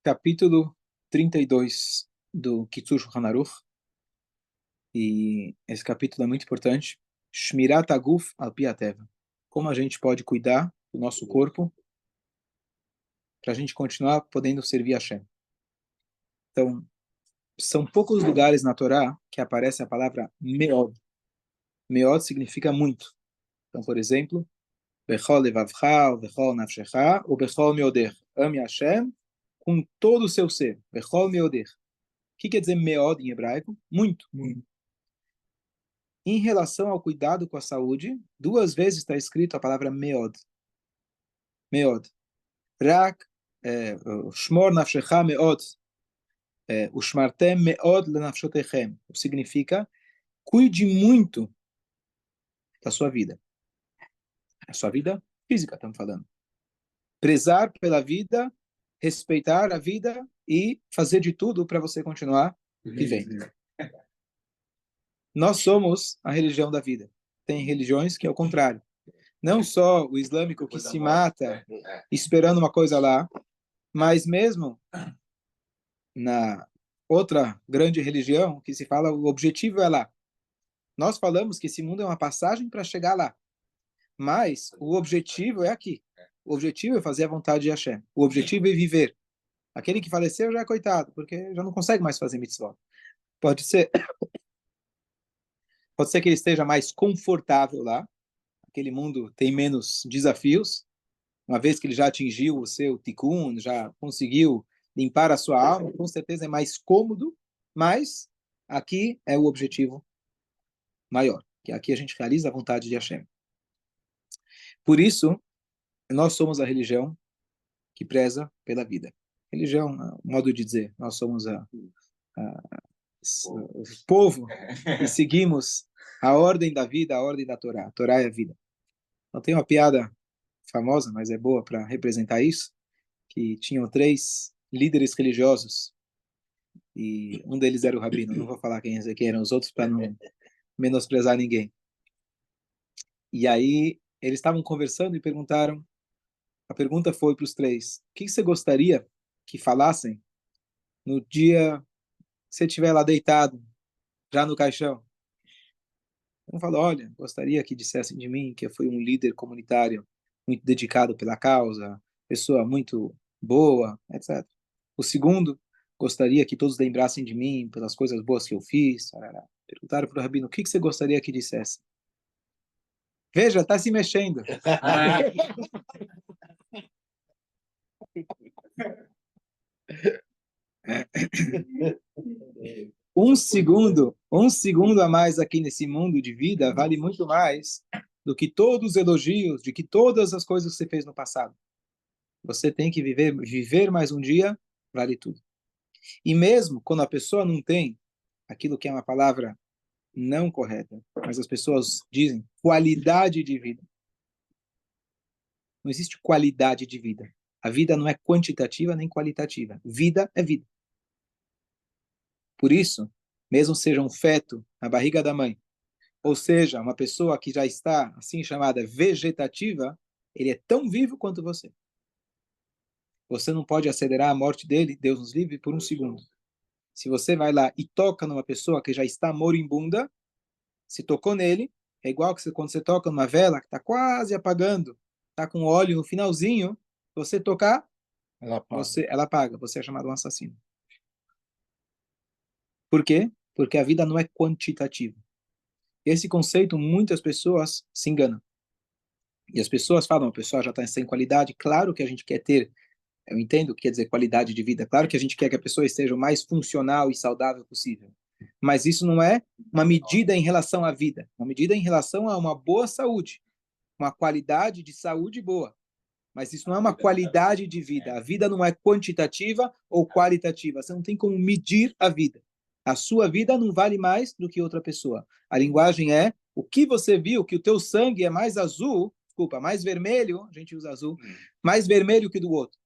Capítulo 32 do Kitzur Shulchan Aruch. E esse capítulo é muito importante. Shmirat Aguf al Pi HaTeva. Como a gente pode cuidar do nosso corpo para a gente continuar podendo servir a Hashem. Então, são poucos lugares na Torá que aparece a palavra meod. Meod significa muito. Então, por exemplo, Bechol levavcha, Bechol nafshecha, ou Bechol meoder. Ame Hashem com todo o seu ser. Bechol meoder. O que quer dizer meod em hebraico? Muito. Em relação ao cuidado com a saúde, 2 vezes está escrito a palavra meod. Meod. Rak, shmor nafshecha meod. Ushmartem meod lenafshotechem. Significa, cuide muito da sua vida. A sua vida física, estamos falando. Prezar pela vida, respeitar a vida e fazer de tudo para você continuar vivendo. Nós somos a religião da vida. Tem religiões que é o contrário. Não só o islâmico que se mata esperando uma coisa lá, mas mesmo na outra grande religião que se fala o objetivo é lá. Nós falamos que esse mundo é uma passagem para chegar lá. Mas o objetivo é aqui. O objetivo é fazer a vontade de Hashem. O objetivo é viver. Aquele que faleceu já é coitado, porque já não consegue mais fazer mitzvot. Pode ser que ele esteja mais confortável lá. Aquele mundo tem menos desafios. Uma vez que ele já atingiu o seu tikkun, já conseguiu limpar a sua alma, com certeza é mais cômodo, mas aqui é o objetivo maior, que aqui a gente realiza a vontade de Hashem. Por isso, nós somos a religião que preza pela vida. Religião, um modo de dizer, nós somos o povo que seguimos a ordem da vida, a ordem da Torá. A Torá é a vida. Não tem uma piada famosa, mas é boa para representar isso, que tinham 3 líderes religiosos e um deles era o Rabino. Não vou falar quem eram os outros para não menosprezar ninguém. E aí eles estavam conversando e perguntaram, a pergunta foi para os 3, o que você gostaria que falassem no dia que você estiver lá deitado, já no caixão? Um falou, olha, gostaria que dissessem de mim que eu fui um líder comunitário muito dedicado pela causa, pessoa muito boa, etc. O segundo, gostaria que todos lembrassem de mim pelas coisas boas que eu fiz. Perguntaram para o Rabino, o que você gostaria que dissesse? Veja, está se mexendo. Um segundo a mais aqui nesse mundo de vida vale muito mais do que todos os elogios, de que todas as coisas que você fez no passado. Você tem que viver mais um dia, vale tudo. E mesmo quando a pessoa não tem aquilo que é uma palavra não correta, mas as pessoas dizem qualidade de vida. Não existe qualidade de vida. A vida não é quantitativa nem qualitativa. Vida é vida. Por isso, mesmo seja um feto na barriga da mãe, ou seja, uma pessoa que já está, assim chamada, vegetativa, ele é tão vivo quanto você. Você não pode acelerar a morte dele, Deus nos livre, por um segundo. Se você vai lá e toca numa pessoa que já está moribunda, se tocou nele, é igual que quando você toca numa vela que está quase apagando, está com óleo no finalzinho, você tocar, ela apaga, você é chamado um assassino. Por quê? Porque a vida não é quantitativa. Esse conceito, muitas pessoas se enganam. E as pessoas falam, a pessoa já está sem qualidade, claro que a gente quer ter, eu entendo o que quer dizer qualidade de vida, claro que a gente quer que a pessoa esteja o mais funcional e saudável possível. Mas isso não é uma medida em relação à vida, uma medida em relação a uma boa saúde, uma qualidade de saúde boa. Mas isso não é uma qualidade de vida. A vida não é quantitativa ou qualitativa. Você não tem como medir a vida. A sua vida não vale mais do que outra pessoa. A linguagem é o que você viu, que o teu sangue é mais azul, desculpa, mais vermelho, a gente usa azul, mais vermelho que do outro.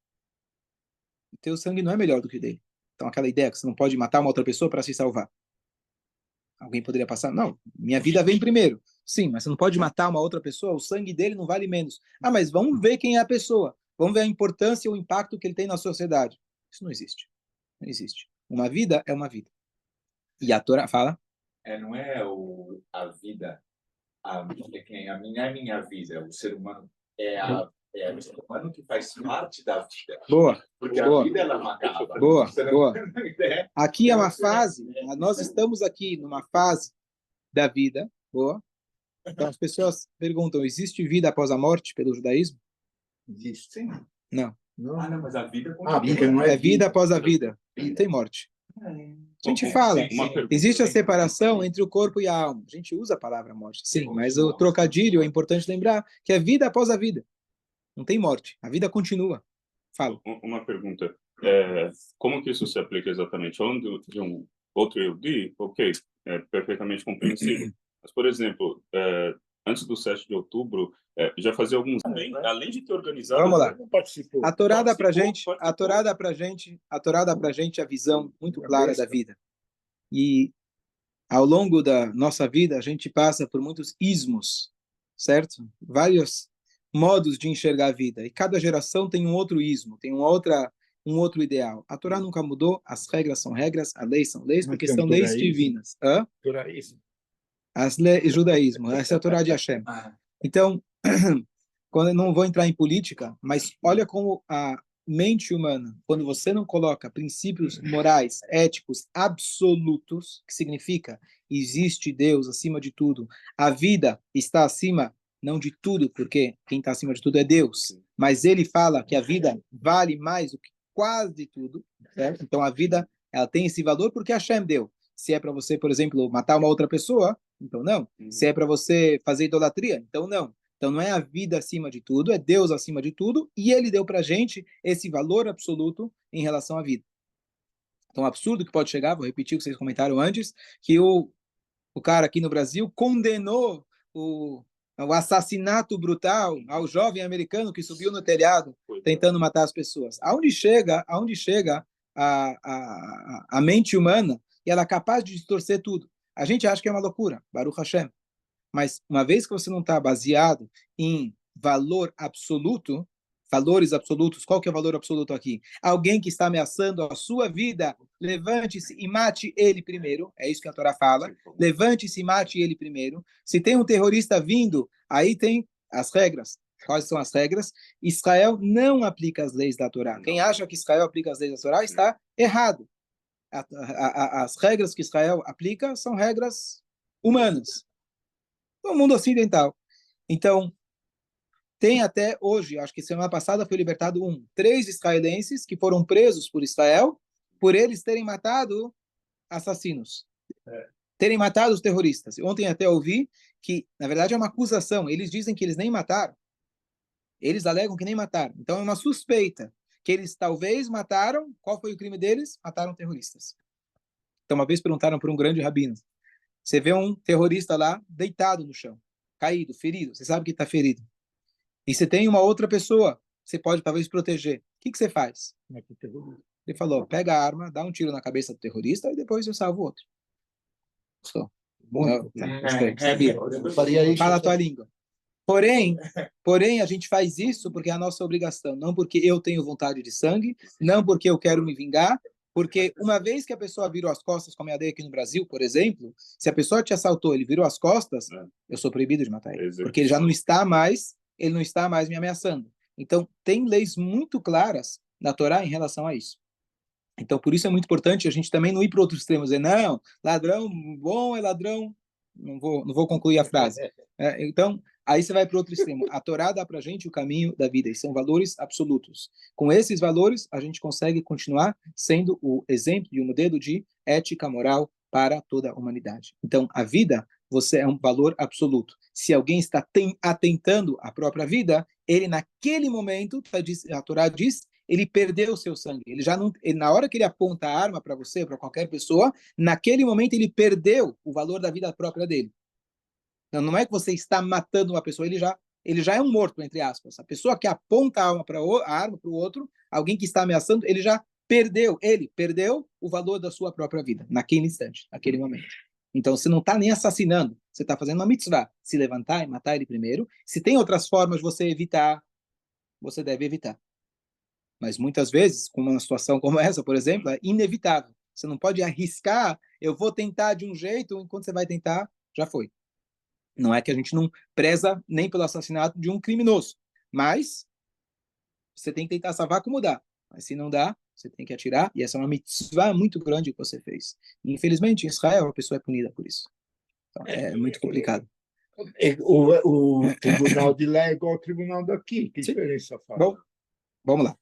O teu sangue não é melhor do que o dele. Então aquela ideia que você não pode matar uma outra pessoa para se salvar. Alguém poderia passar? Não, minha vida vem primeiro. Sim, mas você não pode matar uma outra pessoa, o sangue dele não vale menos. Ah, mas vamos ver quem é a pessoa. Vamos ver a importância e o impacto que ele tem na sociedade. Isso não existe. Não existe. Uma vida é uma vida. E a Torá fala? Não é a vida, a minha vida, o ser humano. É o ser humano que faz parte da vida. Boa. Porque boa. a vida ela não acaba. Boa, boa. É. Aqui é uma fase, nós estamos aqui numa fase da vida, boa. Então as pessoas perguntam, existe vida após a morte pelo judaísmo? Existe, sim. Não. Não, mas a vida continua. Porque não é vida após a vida. Não tem morte. A gente fala, existe a separação entre o corpo e a alma. A gente usa a palavra morte, sim, mas o trocadilho é importante lembrar que é vida após a vida. Não tem morte. A vida continua. Fala. Uma pergunta. Como que isso se aplica exatamente? Falando de um outro Yehudi, ok, é perfeitamente compreensível. Mas, por exemplo, antes do 7 de outubro, já fazia alguns... Além de ter organizado... Vamos lá. Participou. A Torá dá pra gente a visão muito clara da vida. E ao longo da nossa vida, a gente passa por muitos ismos, certo? Vários modos de enxergar a vida. E cada geração tem um outro ismo, tem um outro ideal. A Torá nunca mudou, as regras são regras, as leis são leis, porque são leis divinas. Toraísmo. Judaísmo, essa é a Torá de Hashem. Então, quando eu não vou entrar em política, mas olha como a mente humana, quando você não coloca princípios morais, éticos absolutos, que significa existe Deus acima de tudo, a vida está acima não de tudo, porque quem está acima de tudo é Deus, mas ele fala que a vida vale mais do que quase tudo, certo? Então a vida ela tem esse valor porque Hashem deu. Se é para você, por exemplo, matar uma outra pessoa, então não. Se é para você fazer idolatria, então não. Então não é a vida acima de tudo, é Deus acima de tudo, e ele deu para a gente esse valor absoluto em relação à vida. Então, absurdo que pode chegar, vou repetir o que vocês comentaram antes, que o cara aqui no Brasil condenou o assassinato brutal ao jovem americano que subiu no telhado tentando matar as pessoas. Aonde chega a mente humana e ela é capaz de distorcer tudo. A gente acha que é uma loucura, Baruch Hashem. Mas uma vez que você não está baseado em valor absoluto, valores absolutos, qual que é o valor absoluto aqui? Alguém que está ameaçando a sua vida, levante-se e mate ele primeiro. É isso que a Torá fala. Levante-se e mate ele primeiro. Se tem um terrorista vindo, aí tem as regras. Quais são as regras? Israel não aplica as leis da Torá. Quem acha que Israel aplica as leis da Torá está errado. As regras que Israel aplica são regras humanas no mundo ocidental. Então, tem até hoje, acho que semana passada foi libertado 3 israelenses que foram presos por Israel por eles terem matado assassinos, terem matado os terroristas. Ontem até ouvi que, na verdade, é uma acusação. Eles dizem que eles nem mataram. Eles alegam que nem mataram. Então, é uma suspeita que eles talvez mataram. Qual foi o crime deles? Mataram terroristas. Então, uma vez perguntaram para um grande rabino, você vê um terrorista lá deitado no chão, caído, ferido. Você sabe que está ferido. E você tem uma outra pessoa, você pode talvez proteger. O que você faz? Ele falou, pega a arma, dá um tiro na cabeça do terrorista e depois eu salvo o outro. Gostou? Sabia. Fala a tua língua. Porém, a gente faz isso porque é a nossa obrigação, não porque eu tenho vontade de sangue, não porque eu quero me vingar, porque uma vez que a pessoa virou as costas, como eu dei aqui no Brasil, por exemplo, se a pessoa te assaltou, ele virou as costas, eu sou proibido de matar ele, porque ele já não está mais, ele não está mais me ameaçando. Então, tem leis muito claras na Torá em relação a isso. Então, por isso é muito importante a gente também não ir para outros extremos, dizer, não, ladrão bom é ladrão, não vou concluir a frase. Então, aí você vai para outro extremo. A Torá dá para a gente o caminho da vida, e são valores absolutos. Com esses valores, a gente consegue continuar sendo o exemplo e o modelo de ética moral para toda a humanidade. Então, a vida, você é um valor absoluto. Se alguém está atentando à própria vida, ele naquele momento, a Torá diz, ele perdeu o seu sangue. Ele já não, na hora que ele aponta a arma para você, para qualquer pessoa, naquele momento ele perdeu o valor da vida própria dele. Então, não é que você está matando uma pessoa, ele já é um morto, entre aspas. A pessoa que aponta a arma para o outro, alguém que está ameaçando, ele perdeu o valor da sua própria vida, naquele instante, naquele momento. Então, você não está nem assassinando, você está fazendo uma mitzvah, se levantar e matar ele primeiro. Se tem outras formas de você evitar, você deve evitar. Mas muitas vezes, com uma situação como essa, por exemplo, é inevitável. Você não pode arriscar, eu vou tentar de um jeito, enquanto você vai tentar, já foi. Não é que a gente não preza nem pelo assassinato de um criminoso, mas você tem que tentar salvar como dá. Mas se não dá, você tem que atirar, e essa é uma mitzvah muito grande que você fez. E, infelizmente, em Israel, a pessoa é punida por isso. Então, é muito complicado. O tribunal de lá é igual ao tribunal daqui. Que Sim. diferença faz? Bom, vamos lá.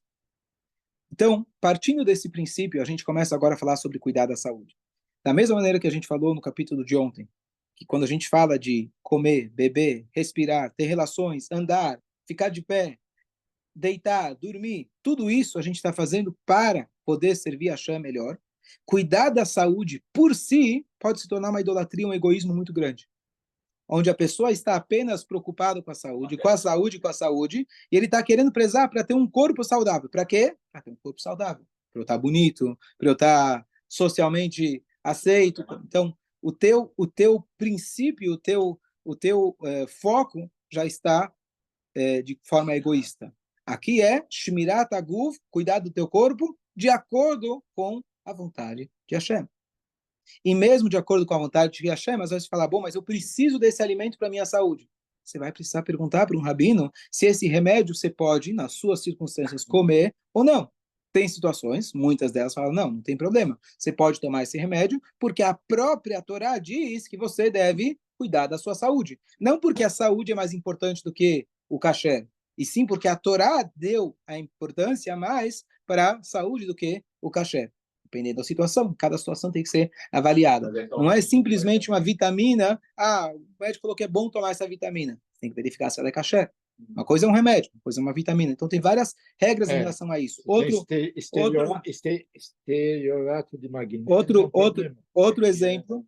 Então, partindo desse princípio, a gente começa agora a falar sobre cuidar da saúde. Da mesma maneira que a gente falou no capítulo de ontem, que quando a gente fala de comer, beber, respirar, ter relações, andar, ficar de pé, deitar, dormir, tudo isso a gente está fazendo para poder servir a Hashem melhor. Cuidar da saúde por si pode se tornar uma idolatria, um egoísmo muito grande, onde a pessoa está apenas preocupada com a saúde, com a saúde, com a saúde, e ele está querendo prezar para ter um corpo saudável. Para quê? Para ter um corpo saudável, para eu estar bonito, para eu estar socialmente aceito. Então, o teu princípio, o teu foco já está de forma egoísta. Aqui é Shmirat Aguf, cuidar do teu corpo, de acordo com a vontade de Hashem. E mesmo de acordo com a vontade de Hashem, às vezes você fala, bom, mas eu preciso desse alimento para a minha saúde. Você vai precisar perguntar para um rabino se esse remédio você pode, nas suas circunstâncias, comer ou não. Tem situações, muitas delas falam, não tem problema. Você pode tomar esse remédio porque a própria Torá diz que você deve cuidar da sua saúde. Não porque a saúde é mais importante do que o kasher, e sim porque a Torá deu a importância a mais para a saúde do que o kasher. Dependendo da situação, cada situação tem que ser avaliada. Não é simplesmente uma vitamina, o médico falou que é bom tomar essa vitamina. Tem que verificar se ela é kasher. Uma coisa é um remédio, uma coisa é uma vitamina. Então tem várias regras em relação a isso. Estearato de magnésio. Outro exemplo,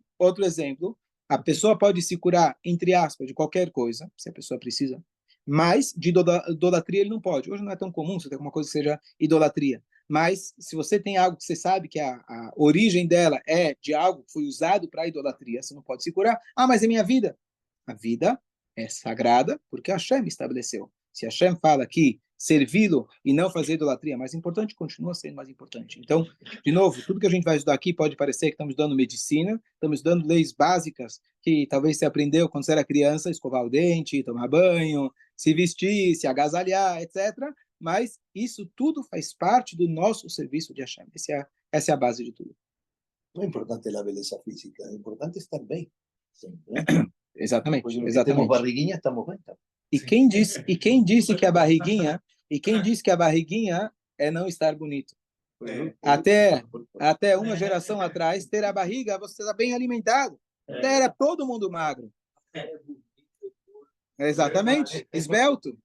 a pessoa pode se curar, entre aspas, de qualquer coisa, se a pessoa precisa, mas de idolatria ele não pode. Hoje não é tão comum você ter alguma coisa que seja idolatria. Mas se você tem algo que você sabe que a origem dela é de algo que foi usado para idolatria, você não pode se curar. Mas é minha vida. A vida é sagrada porque Hashem estabeleceu. Se Hashem fala que servi-lo e não fazer idolatria é mais importante, continua sendo mais importante. Então, de novo, tudo que a gente vai estudar aqui pode parecer que estamos estudando medicina, estamos estudando leis básicas que talvez você aprendeu quando você era criança, escovar o dente, tomar banho, se vestir, se agasalhar, etc., mas isso tudo faz parte do nosso serviço de Hashem. Essa é a base de tudo. Não é importante a beleza física, é importante estar bem. Sim, né? Exatamente. Temos barriguinha, estamos bem. Tá? E quem disse que a barriguinha é não estar bonito? Até uma geração atrás, ter a barriga, você está bem alimentado. Era todo mundo magro. Exatamente. Esbelto.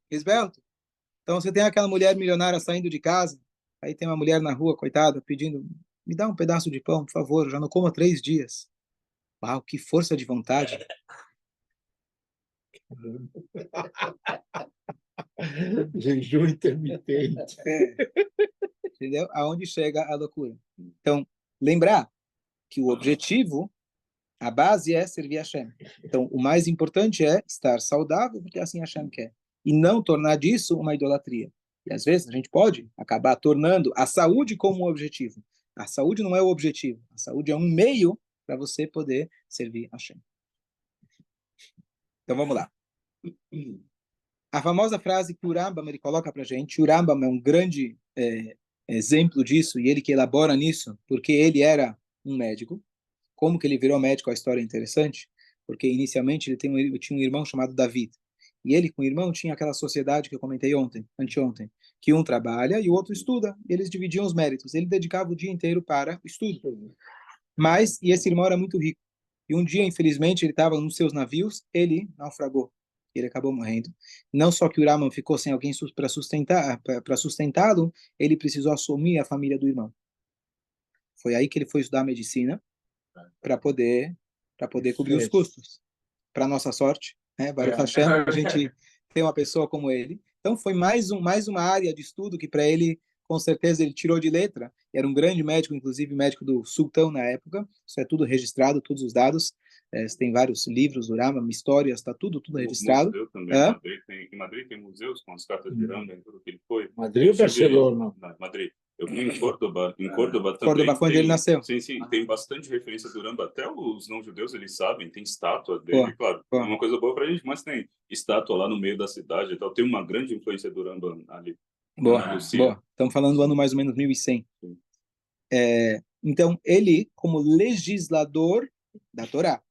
Então, você tem aquela mulher milionária saindo de casa, aí tem uma mulher na rua, coitada, pedindo, me dá um pedaço de pão, por favor, já não como há 3 dias. Uau, que força de vontade. Jejum intermitente. Entendeu? Aonde chega a loucura. Então, lembrar que o objetivo, a base é servir a Hashem. Então, o mais importante é estar saudável, porque assim Hashem quer. E não tornar disso uma idolatria. E às vezes a gente pode acabar tornando a saúde como um objetivo. A saúde não é o objetivo. A saúde é um meio para você poder servir a Hashem. Então vamos lá. A famosa frase que o Rambam ele coloca para a gente, o Rambam é um grande exemplo disso, e ele que elabora nisso, porque ele era um médico. Como que ele virou médico, a história é interessante, porque inicialmente ele tinha um irmão chamado David. E ele com o irmão tinha aquela sociedade que eu comentei anteontem, que um trabalha e o outro estuda. E eles dividiam os méritos. Ele dedicava o dia inteiro para o estudo. E esse irmão era muito rico. E um dia, infelizmente, ele estava nos seus navios, ele naufragou. Ele acabou morrendo. Não só que o Rambam ficou sem alguém para sustentá-lo, ele precisou assumir a família do irmão. Foi aí que ele foi estudar medicina para poder cobrir os custos. Para nossa sorte, Baruch Hashem, a gente tem uma pessoa como ele. Então foi mais uma área de estudo que para ele, com certeza, ele tirou de letra. Era um grande médico, inclusive médico do sultão na época. Isso é tudo registrado, todos os dados. Você tem vários livros do Rambam, histórias, está tudo registrado. Museu também, em Madrid tem museus com as cartas de Rambam, tudo que ele foi. Madrid ou Barcelona? Madrid. Eu fui em Córdoba também. Córdoba, quando ele nasceu. Sim, tem bastante referência do Rambam. Até os não-judeus, eles sabem, tem estátua dele, claro. É uma coisa boa pra gente, mas tem estátua lá no meio da cidade e tal. Tem uma grande influência do Rambam ali. Boa. Estamos falando do ano mais ou menos 1100. Então, ele, como legislador da Torá,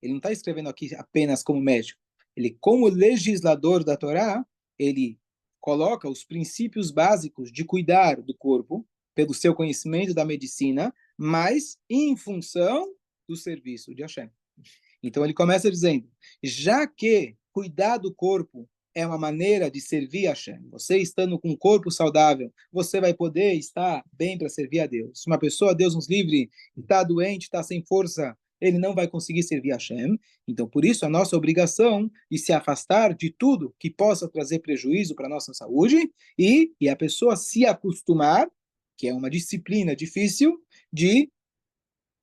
ele não está escrevendo aqui apenas como médico. Ele, como legislador da Torá, ele coloca os princípios básicos de cuidar do corpo pelo seu conhecimento da medicina, mas em função do serviço de Hashem. Então ele começa dizendo, já que cuidar do corpo é uma maneira de servir a Hashem, você estando com um corpo saudável, você vai poder estar bem para servir a Deus. Se uma pessoa, Deus nos livre, está doente, está sem força, ele não vai conseguir servir a Hashem. Então, por isso, a nossa obrigação de se afastar de tudo que possa trazer prejuízo para a nossa saúde e a pessoa se acostumar, que é uma disciplina difícil, de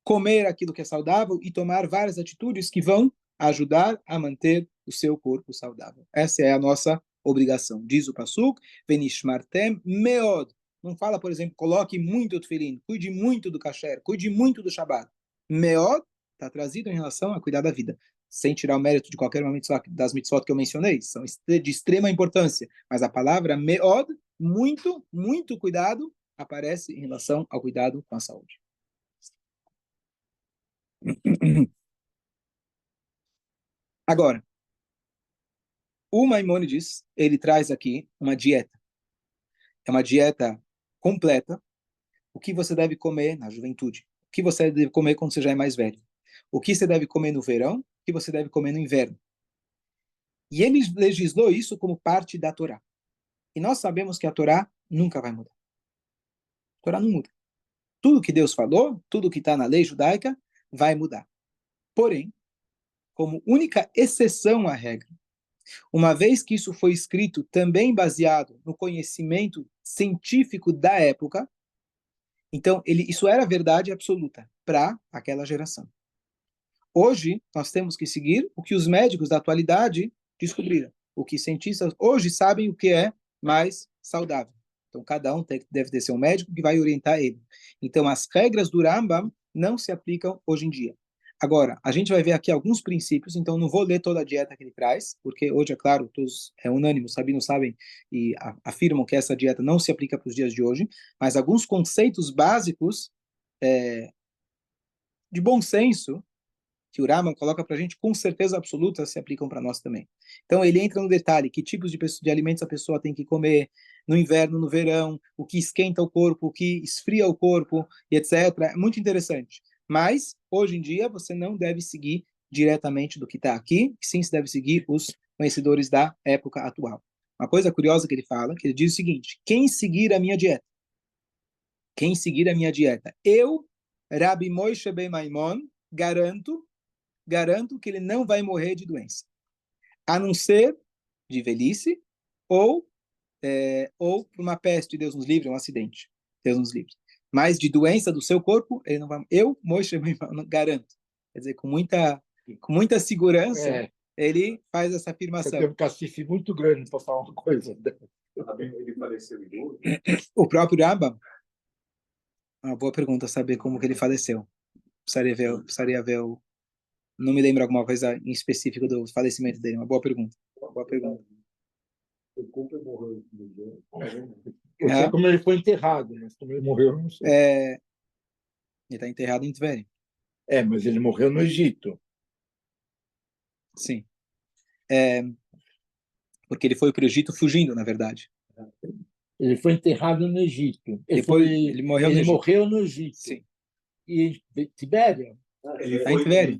comer aquilo que é saudável e tomar várias atitudes que vão ajudar a manter o seu corpo saudável. Essa é a nossa obrigação. Diz o Pasuk, Venishmartem meod. Não fala, por exemplo, coloque muito tefilim, cuide muito do kasher, cuide muito do Shabbat. Meod está trazido em relação a cuidar da vida. Sem tirar o mérito de qualquer uma das mitzvot que eu mencionei, são de extrema importância. Mas a palavra meod, muito, muito cuidado, aparece em relação ao cuidado com a saúde. Agora, o Maimônides, ele traz aqui uma dieta. É uma dieta completa. O que você deve comer na juventude? O que você deve comer quando você já é mais velho? O que você deve comer no verão? O que você deve comer no inverno? E ele legislou isso como parte da Torá. E nós sabemos que a Torá nunca vai mudar. A Torá não muda. Tudo que Deus falou, tudo que está na lei judaica, vai mudar. Porém, como única exceção à regra, uma vez que isso foi escrito também baseado no conhecimento científico da época, então isso era verdade absoluta para aquela geração. Hoje, nós temos que seguir o que os médicos da atualidade descobriram. O que cientistas hoje sabem o que é mais saudável. Então, cada um deve ter seu médico que vai orientar ele. Então, as regras do Rambam não se aplicam hoje em dia. Agora, a gente vai ver aqui alguns princípios, então não vou ler toda a dieta que ele traz, porque hoje, é claro, todos é unânime, os sabinos sabem e afirmam que essa dieta não se aplica para os dias de hoje, mas alguns conceitos básicos de bom senso que o Rambam coloca para a gente, com certeza absoluta, se aplicam para nós também. Então, ele entra no detalhe, que tipos de alimentos a pessoa tem que comer no inverno, no verão, o que esquenta o corpo, o que esfria o corpo, e etc. É muito interessante. Mas, hoje em dia, você não deve seguir diretamente do que está aqui, sim, você deve seguir os conhecedores da época atual. Uma coisa curiosa que ele fala, que ele diz o seguinte, quem seguir a minha dieta, eu, Rabi Moshe Ben Maimon, garanto que ele não vai morrer de doença, a não ser de velhice ou por uma peste, Deus nos livre, um acidente, Deus nos livre. Mas de doença do seu corpo, ele não vai. Eu, Moshe, garanto. Quer dizer, com muita segurança, ele faz essa afirmação. Você tem um cacife muito grande para falar uma coisa. Ele faleceu em dor? O próprio Rambam? Uma boa pergunta, saber como que ele faleceu. Precisaria ver o... Não me lembro alguma coisa em específico do falecimento dele. Uma boa pergunta. Eu sei como ele foi enterrado, mas como ele morreu, eu não sei. Ele está enterrado em Tver. Mas ele morreu no Egito. Sim. Porque ele foi para o Egito fugindo, na verdade. Ele foi enterrado no Egito. Ele morreu no Egito. Sim. E Tibéria? Está em Tibéria.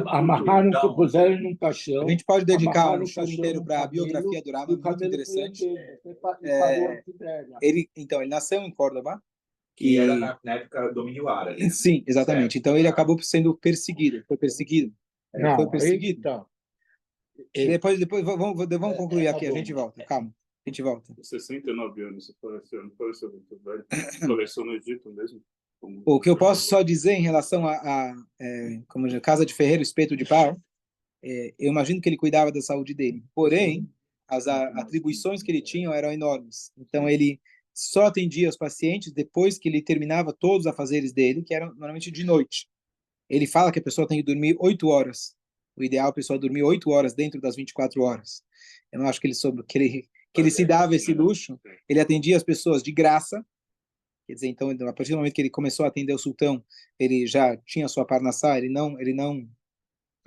Amarraram, puseram ele num caixão. A gente pode dedicar um show inteiro para a biografia do Rambam, muito interessante. Ele nasceu em Córdoba. Que era na época do domínio árabe. Sim, exatamente. Certo. Então ele acabou sendo perseguido. Foi perseguido. Depois vamos concluir aqui. A gente volta. Calma. A gente volta. 69 anos, você faleceu, não faleceu muito velho. Faleceu no Egito mesmo. O que eu posso só dizer em relação como casa de ferreiro, espeto de pau, eu imagino que ele cuidava da saúde dele. Porém, as atribuições que ele tinha eram enormes. Então, ele só atendia os pacientes depois que ele terminava todos os afazeres dele, que eram normalmente de noite. Ele fala que a pessoa tem que dormir 8 horas. O ideal é a pessoa dormir 8 horas dentro das 24 horas. Eu não acho que ele se dava esse luxo. Ele atendia as pessoas de graça. Quer dizer, então, a partir do momento que ele começou a atender o sultão, ele já tinha sua parnassá,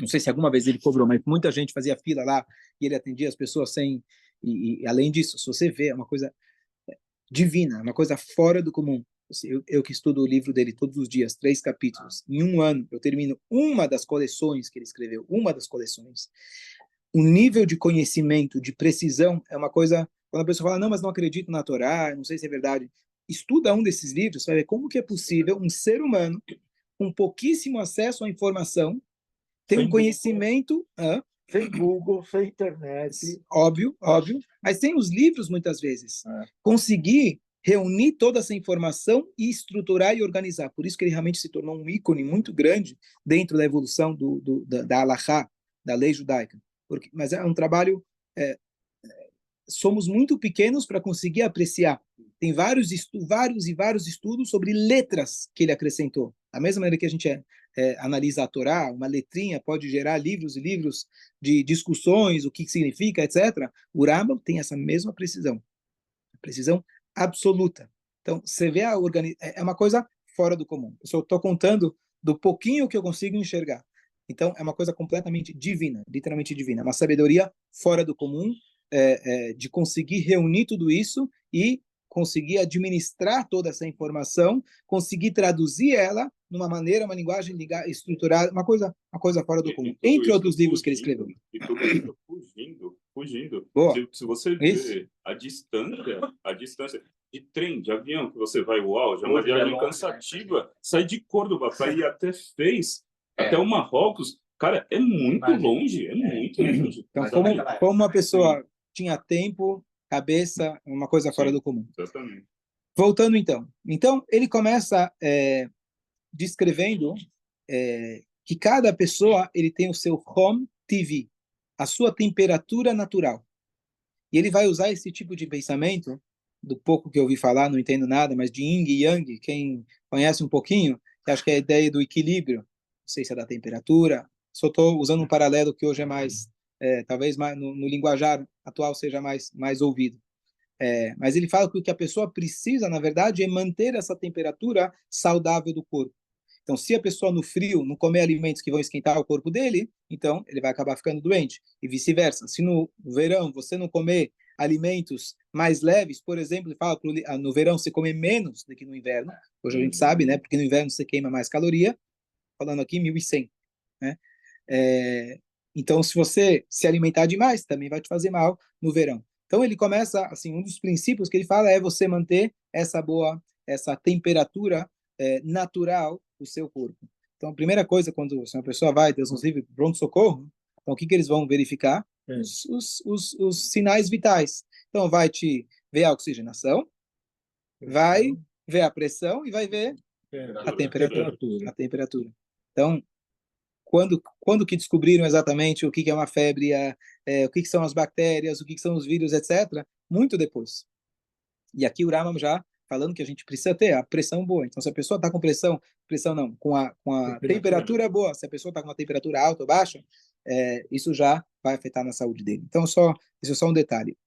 não sei se alguma vez ele cobrou, mas muita gente fazia fila lá e ele atendia as pessoas sem, e além disso, se você vê, é uma coisa divina, uma coisa fora do comum. Eu que estudo o livro dele todos os dias, 3 capítulos, em um ano eu termino uma das coleções que ele escreveu, uma das coleções. O nível de conhecimento, de precisão, é uma coisa, quando a pessoa fala, não, mas não acredito na Torá, não sei se é verdade, estuda um desses livros, vai ver como que é possível um ser humano com pouquíssimo acesso à informação ter um conhecimento... Sem Google, sem internet. Óbvio, mas tem os livros muitas vezes. Conseguir reunir toda essa informação e estruturar e organizar. Por isso que ele realmente se tornou um ícone muito grande dentro da evolução da Halachá, da lei judaica. Mas é um trabalho... somos muito pequenos para conseguir apreciar. Tem vários estudos sobre letras que ele acrescentou. Da mesma maneira que a gente analisa a Torá, uma letrinha pode gerar livros e livros de discussões, o que significa, etc. O Rambam tem essa mesma precisão absoluta. Então, você vê é uma coisa fora do comum. Eu só estou contando do pouquinho que eu consigo enxergar. Então, é uma coisa completamente divina, literalmente divina. Uma sabedoria fora do comum, de conseguir reunir tudo isso e conseguir administrar toda essa informação, conseguir traduzir ela numa maneira, uma linguagem estruturada, uma coisa fora do comum. Entre outros livros que ele escreveu. E tudo isso fugindo. Boa. Se você vê a distância de trem, de avião que você vai, uau, já é uma viagem cansativa, sai de Córdoba para ir até Fez, até o Marrocos, cara, é muito longe. Então, como uma pessoa tinha tempo, cabeça, uma coisa fora do comum. Exatamente. Voltando então. Então, ele começa descrevendo que cada pessoa ele tem o seu Hom TV, a sua temperatura natural. E ele vai usar esse tipo de pensamento, do pouco que eu ouvi falar, não entendo nada, mas de Yin e Yang, quem conhece um pouquinho, que acho que é a ideia do equilíbrio, não sei se é da temperatura, só estou usando um paralelo que hoje é mais, talvez mais, no linguajar atual seja mais ouvido. Mas ele fala que o que a pessoa precisa, na verdade, é manter essa temperatura saudável do corpo. Então, se a pessoa no frio não comer alimentos que vão esquentar o corpo dele, então ele vai acabar ficando doente. E vice-versa. Se no verão você não comer alimentos mais leves, por exemplo, ele fala que no verão você come menos do que no inverno. Hoje a gente sabe, né? Porque no inverno você queima mais caloria. Falando aqui, 1.100, né? Então, se você se alimentar demais, também vai te fazer mal no verão. Então, ele começa, assim, um dos princípios que ele fala é você manter essa temperatura natural do seu corpo. Então, a primeira coisa, quando uma pessoa vai, Deus nos livre, pronto-socorro, então o que eles vão verificar? Os sinais vitais. Então, vai te ver a oxigenação, vai ver a pressão e vai ver a temperatura. Então, quando que descobriram exatamente o que é uma febre, o que são as bactérias, o que são os vírus, etc., muito depois. E aqui o Rambam já falando que a gente precisa ter a pressão boa. Então, se a pessoa está com pressão não, com a temperatura boa, se a pessoa está com uma temperatura alta ou baixa, isso já vai afetar na saúde dele. Então, isso é só um detalhe.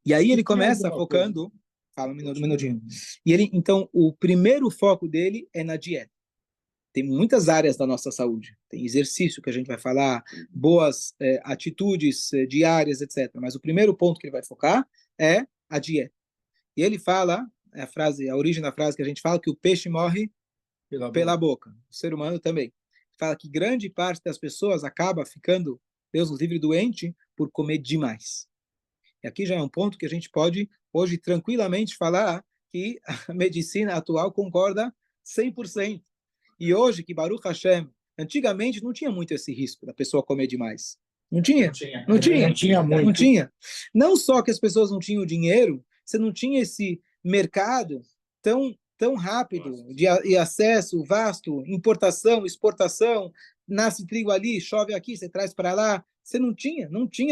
E aí ele começa focando... Fala um minutinho. E então, o primeiro foco dele é na dieta. Tem muitas áreas da nossa saúde. Tem exercício que a gente vai falar, boas atitudes diárias, etc. Mas o primeiro ponto que ele vai focar é a dieta. E ele fala, a origem da frase que a gente fala, que o peixe morre pela boca. O ser humano também. Fala que grande parte das pessoas acaba ficando, Deus nos livre, doente por comer demais. E aqui já é um ponto que a gente pode, hoje, tranquilamente falar que a medicina atual concorda 100%. E hoje, que Baruch Hashem, antigamente não tinha muito esse risco da pessoa comer demais. Não tinha. Não só que as pessoas não tinham dinheiro, você não tinha esse mercado tão tão rápido e acesso vasto, importação, exportação, nasce trigo ali, chove aqui, você traz para lá. Você não tinha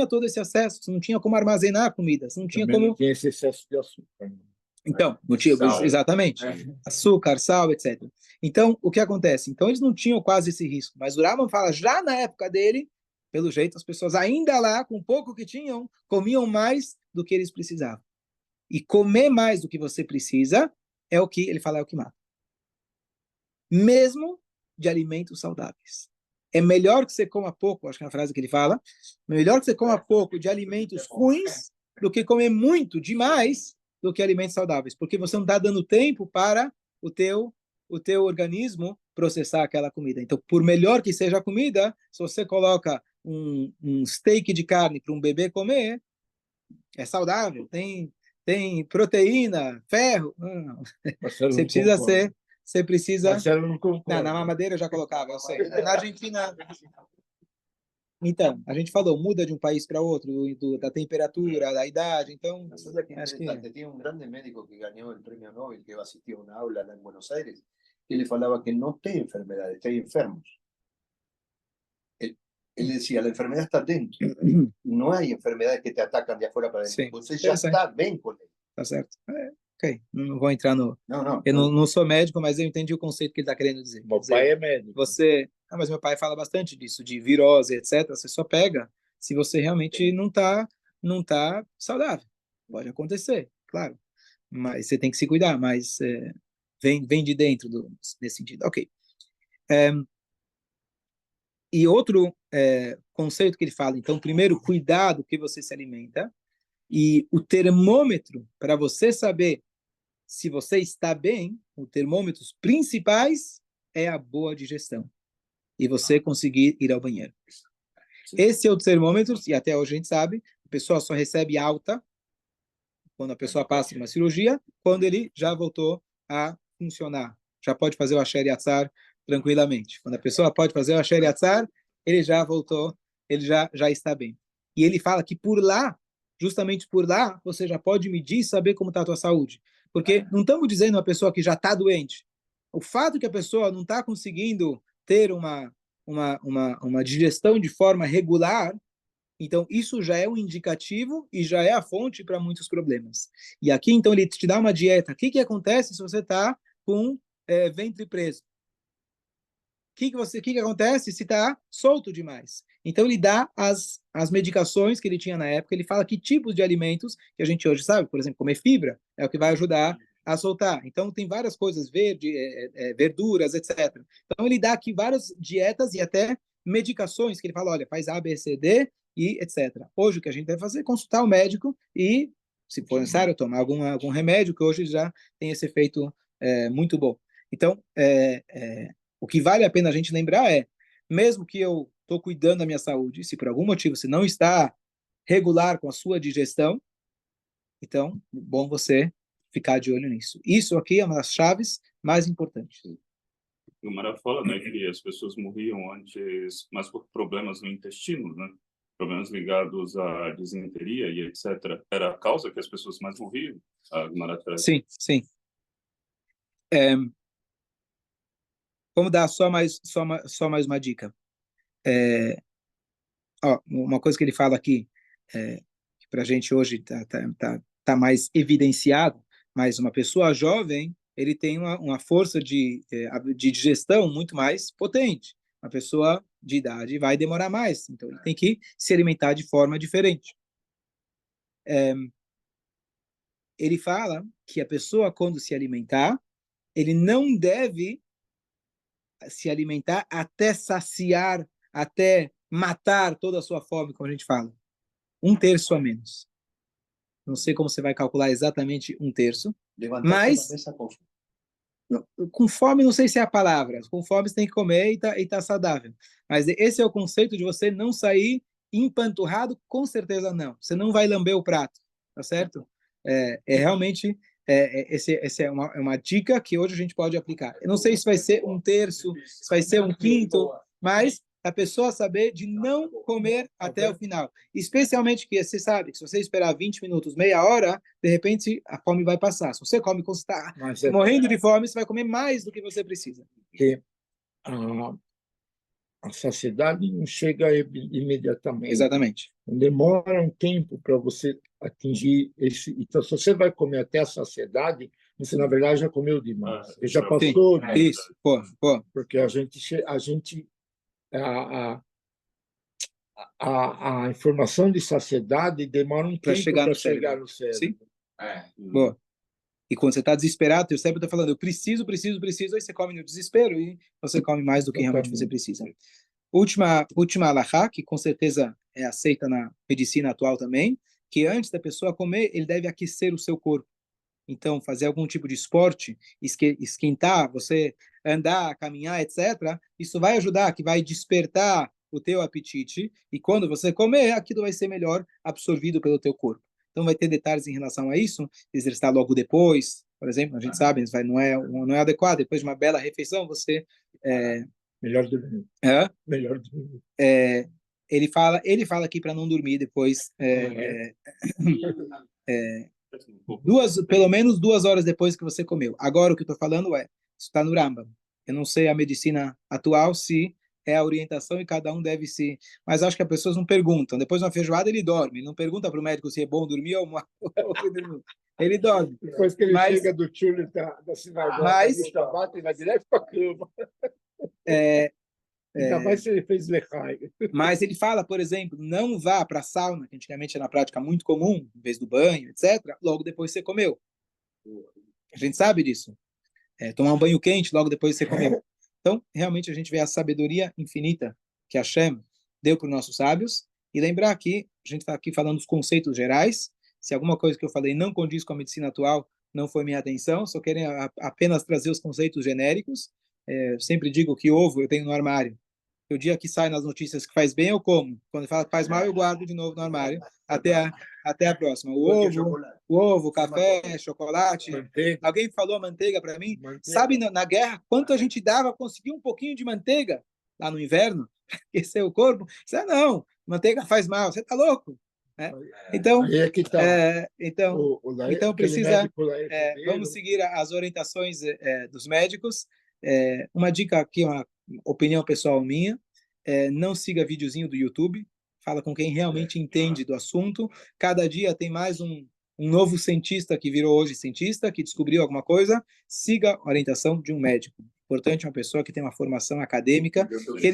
todo esse acesso, você não tinha como armazenar comida, você não tinha Também como... não tinha esse excesso de açúcar. Então, não tinha, Sal. exatamente, açúcar, sal, etc. Então, o que acontece? Então, eles não tinham quase esse risco, mas o Rambam fala, já na época dele, pelo jeito, as pessoas ainda lá, com pouco que tinham, comiam mais do que eles precisavam. E comer mais do que você precisa é o que ele fala, é o que mata. Mesmo de alimentos saudáveis. É melhor que você coma pouco, acho que é a frase que ele fala, melhor que você coma pouco de alimentos ruins do que comer muito, demais, do que alimentos saudáveis, porque você não está dando tempo para o teu organismo processar aquela comida. Então, por melhor que seja a comida, se você coloca um steak de carne para um bebê comer, é saudável, tem proteína, ferro. Não. Você precisa... Marcelo não concorda. Na mamadeira eu já colocava, eu sei. Na Argentina... Então, a gente falou, muda de um país para outro, da temperatura, da idade, então... Nosotros aquí en Acho que... Interesante, tiene un grande médico que ganó el premio Nobel, que asistió a una aula en Buenos Aires, que le falaba que no tem enfermedades, tem enfermos. Él decía, la enfermedad está dentro. No hay enfermedades que te atacan de afuera para adentro. Sim, Você já está bem com ele. tá certo. Ok, não vou entrar no... Não. Eu não sou médico, mas eu entendi o conceito que ele está querendo dizer. Meu pai é médico. Você... mas meu pai fala bastante disso, de virose, etc. Você só pega se você realmente não tá saudável. Pode acontecer, claro. Mas você tem que se cuidar, mas vem de dentro nesse sentido. Ok. E outro conceito que ele fala, então, primeiro, cuidado que você se alimenta. E o termômetro, para você saber se você está bem, os termômetros principais é a boa digestão. E você conseguir ir ao banheiro. Esse é o termômetro, e até hoje a gente sabe, a pessoa só recebe alta quando a pessoa passa por uma cirurgia, quando ele já voltou a funcionar. Já pode fazer o Asher Yatzar tranquilamente. Quando a pessoa pode fazer o Asher Yatzar, ele já voltou, ele já está bem. E ele fala que por lá, justamente por lá, você já pode medir e saber como está a tua saúde. Porque não estamos dizendo uma pessoa que já está doente. O fato que a pessoa não está conseguindo ter uma digestão de forma regular, então isso já é um indicativo e já é a fonte para muitos problemas. E aqui, então, ele te dá uma dieta. O que acontece se você está com ventre preso? O que acontece se está solto demais? Então, ele dá as medicações que ele tinha na época, ele fala que tipos de alimentos que a gente hoje sabe, por exemplo, comer fibra é o que vai ajudar a soltar. Então, tem várias coisas, verduras, etc. Então, ele dá aqui várias dietas e até medicações, que ele fala, olha, faz A, B, C, D e etc. Hoje, o que a gente deve fazer é consultar o médico e, se for necessário, tomar algum remédio, que hoje já tem esse efeito muito bom. Então, o que vale a pena a gente lembrar é, mesmo que eu estou cuidando da minha saúde, se por algum motivo você não está regular com a sua digestão, então, bom você ficar de olho nisso. Isso aqui é uma das chaves mais importantes. O Mara fala, né, que as pessoas morriam antes, mas por problemas no intestino, né? Problemas ligados à disenteria e etc. Era a causa que as pessoas mais morriam? A Mara traz. Sim. Vamos dar só mais uma dica. Uma coisa que ele fala aqui, que para a gente hoje tá mais evidenciado, mas uma pessoa jovem, ele tem uma força de digestão muito mais potente. Uma pessoa de idade vai demorar mais, então ele tem que se alimentar de forma diferente. Ele fala que a pessoa, quando se alimentar, ele não deve se alimentar até saciar, até matar toda a sua fome, como a gente fala. 1/3 a menos. Não sei como você vai calcular exatamente 1/3, mas com fome não sei se é a palavra. Com fome você tem que comer e tá saudável. Mas esse é o conceito de você não sair empanturrado, com certeza não. Você não vai lamber o prato, tá certo? Realmente essa é uma dica que hoje a gente pode aplicar. Eu não sei se vai ser 1/3, se vai ser 1/5, mas a pessoa saber de não comer até o final. Especialmente que você sabe que se você esperar 20 minutos, meia hora, de repente a fome vai passar. Se você come quando você está morrendo de fome, você vai comer mais do que você precisa. Porque a saciedade não chega imediatamente. Exatamente. Demora um tempo para você atingir esse. Então, se você vai comer até a saciedade, você, na verdade, já comeu demais. Você já passou. Isso, porque a informação de saciedade demora um tempo para chegar no cérebro. Sim? Boa. E quando você está desesperado, o cérebro está falando, eu preciso, aí você come no desespero e você come mais do que realmente você precisa. Última alahá, que com certeza é aceita na medicina atual também, que antes da pessoa comer, ele deve aquecer o seu corpo. Então, fazer algum tipo de esporte, esquentar, você andar, caminhar, etc., isso vai ajudar, que vai despertar o teu apetite, e quando você comer, aquilo vai ser melhor absorvido pelo teu corpo. Então, vai ter detalhes em relação a isso, exercitar logo depois, por exemplo, a gente sabe, não é adequado, depois de uma bela refeição, você... Melhor dormir. Melhor dormir. Ele fala aqui para não dormir depois, pelo menos 2 horas depois que você comeu. Agora, o que eu estou falando isso está no Rambam. Eu não sei a medicina atual se é a orientação e cada um deve se... Mas acho que as pessoas não perguntam. Depois de uma feijoada, ele dorme. Ele não pergunta para o médico se é bom dormir ou ele dorme. Depois que ele chega do tchule da sinagoga, ele vai direto para a cama. Ainda mais se ele fez lechai. Mas ele fala, por exemplo, não vá para a sauna, que antigamente era na prática muito comum, em vez do banho, etc., logo depois você comeu. A gente sabe disso. Tomar um banho quente logo depois você comeu. Então, realmente, a gente vê a sabedoria infinita que Hashem deu para os nossos sábios. E lembrar que a gente está aqui falando dos conceitos gerais. Se alguma coisa que eu falei não condiz com a medicina atual, não foi minha atenção. Só querem apenas trazer os conceitos genéricos. Eu sempre digo que ovo eu tenho no armário. O dia que sai nas notícias que faz bem, eu como. Quando fala que faz mal, eu guardo de novo no armário. Até a próxima. O ovo, café, chocolate. Manteiga. Alguém falou manteiga para mim? Manteiga. Sabe, na guerra, quanto a gente dava para conseguir um pouquinho de manteiga? Lá no inverno? Aquecer o corpo? Você não, manteiga faz mal. Você tá louco? Então, então precisa... vamos seguir as orientações dos médicos. Uma dica aqui, uma opinião pessoal minha, não siga videozinho do YouTube, fala com quem realmente entende do assunto. Cada dia tem mais um novo cientista que virou hoje cientista, que descobriu alguma coisa. Siga a orientação de um médico. Importante, uma pessoa que tem uma formação acadêmica, que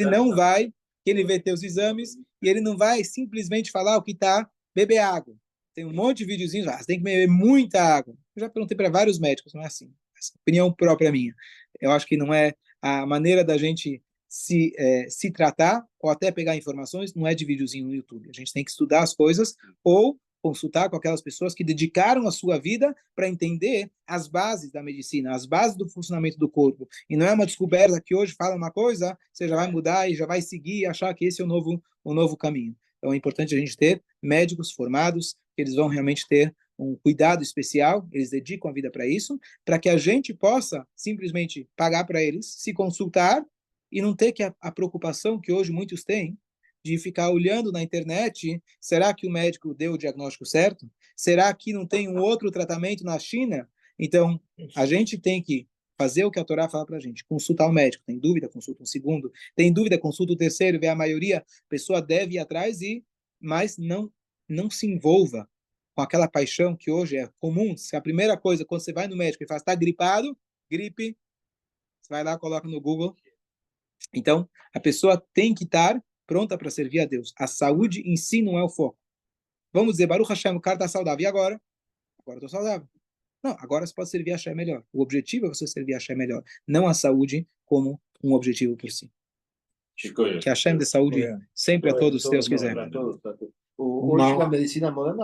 ele vê teus exames e ele não vai simplesmente falar o que está, beber água. Tem um monte de videozinhos, você tem que beber muita água. Eu já perguntei para vários médicos, não é assim. Essa opinião própria minha. Eu acho que não é a maneira da gente se tratar ou até pegar informações, não é de videozinho no YouTube. A gente tem que estudar as coisas ou consultar com aquelas pessoas que dedicaram a sua vida para entender as bases da medicina, as bases do funcionamento do corpo. E não é uma descoberta que hoje fala uma coisa, você já vai mudar e já vai seguir e achar que esse é o novo caminho. Então é importante a gente ter médicos formados, que eles vão realmente ter um cuidado especial, eles dedicam a vida para isso, para que a gente possa simplesmente pagar para eles, se consultar e não ter que a preocupação que hoje muitos têm de ficar olhando na internet, será que o médico deu o diagnóstico certo? Será que não tem um outro tratamento na China? Então, a gente tem que fazer o que a Torá fala para a gente, consultar o médico, tem dúvida, consulta um segundo, tem dúvida, consulta o terceiro, vê a maioria, a pessoa deve ir atrás, mas não se envolva com aquela paixão que hoje é comum. Se a primeira coisa, quando você vai no médico e fala, está gripado, gripe, você vai lá, coloca no Google. Então, a pessoa tem que estar pronta para servir a Deus. A saúde em si não é o foco. Vamos dizer, Baruch Hashem, o cara está saudável. E agora? Agora eu estou saudável. Não, agora você pode servir a Hashem melhor. O objetivo é você servir a Hashem melhor, não a saúde como um objetivo por si. Que a Hashem dê saúde sempre a todos, se Deus quiser. Hoje a medicina moderna